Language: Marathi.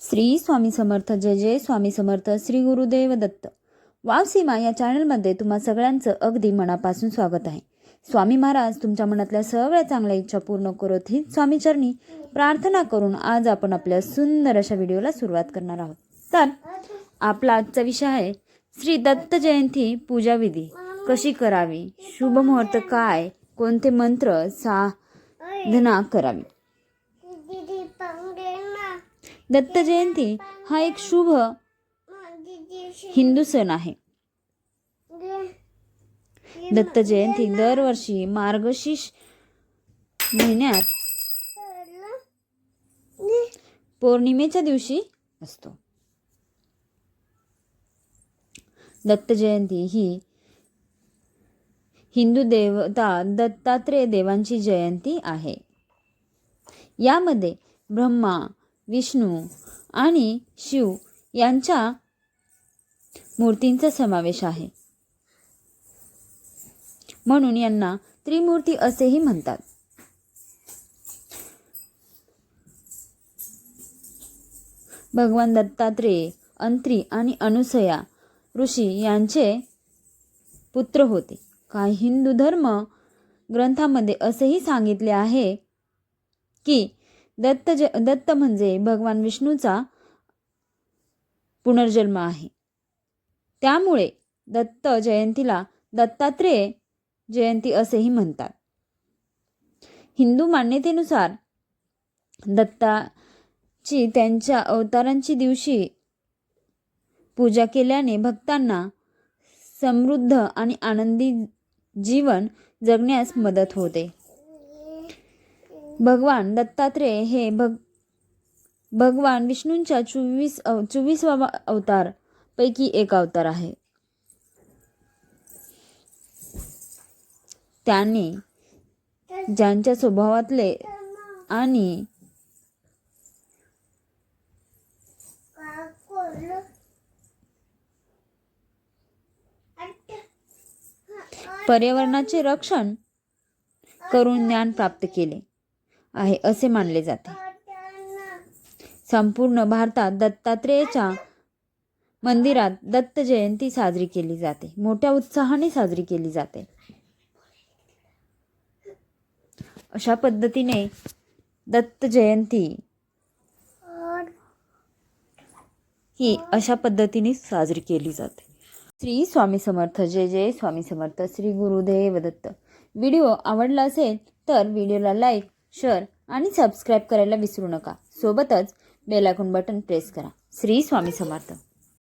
श्री स्वामी समर्थ. जय जय स्वामी समर्थ. श्री गुरुदेव दत्त. वाव सीमा या चॅनलमध्ये तुम्हा सगळ्यांचं अगदी मनापासून स्वागत आहे. स्वामी महाराज तुमच्या मनातल्या सगळ्या चांगल्या इच्छा पूर्ण करोत ही स्वामीचरणी प्रार्थना करून आज आपण आपल्या सुंदर अशा व्हिडिओला सुरुवात करणार आहोत. तर आपला आजचा विषय आहे श्री दत्त जयंती पूजा विधी कशी करावी, शुभ मुहूर्त काय, कोणते मंत्र साधना करावी. दत्त जयंती हा एक शुभ हिंदू सण आहे. दत्त जयंती दरवर्षी मार्गशीर्ष महिन्यात पौर्णिमेच्या दिवशी असतो. दत्त जयंती ही हिंदू देवता दत्तात्रेय देवांची जयंती आहे. यामध्ये ब्रह्मा, विष्णू आणि शिव यांच्या मूर्तींचा समावेश आहे. म्हणून यांना त्रिमूर्ती असेही म्हणतात. भगवान दत्तात्रेय अंत्री आणि अनुसया ऋषी यांचे पुत्र होते. काही हिंदू धर्म ग्रंथामध्ये असेही सांगितले आहे की दत्त म्हणजे भगवान विष्णूचा पुनर्जन्म आहे. त्यामुळे दत्त जयंतीला दत्तात्रेय जयंती असेही म्हणतात. हिंदू मान्यतेनुसार दत्ताची त्यांच्या अवतारांची दिवशी पूजा केल्याने भक्तांना समृद्ध आणि आनंदी जीवन जगण्यास मदत होते. भगवान दत्तात्रेय हे भगवान विष्णूंच्या 24 अवतार पैकी एक अवतार आहे. त्यांनी ज्यांच्या स्वभावातले आणि पर्यावरणाचे रक्षण करून ज्ञान प्राप्त केले आहे असे मानले जाते. संपूर्ण भारतात दत्तात्रेयाच्या मंदिरात दत्त जयंती साजरी केली जाते. मोठ्या उत्साहाने साजरी केली जाते. अशा पद्धतीने दत्त जयंती ही अशा पद्धतीने साजरी केली जाते. श्री स्वामी समर्थ. जय जय स्वामी समर्थ. श्री गुरुदेव दत्त. व्हिडिओ आवडला असेल तर व्हिडिओला लाईक, शेअर आणि सबस्क्राईब करायला विसरू नका. सोबतच बेल आयकॉन बटन प्रेस करा. श्री स्वामी समर्थ.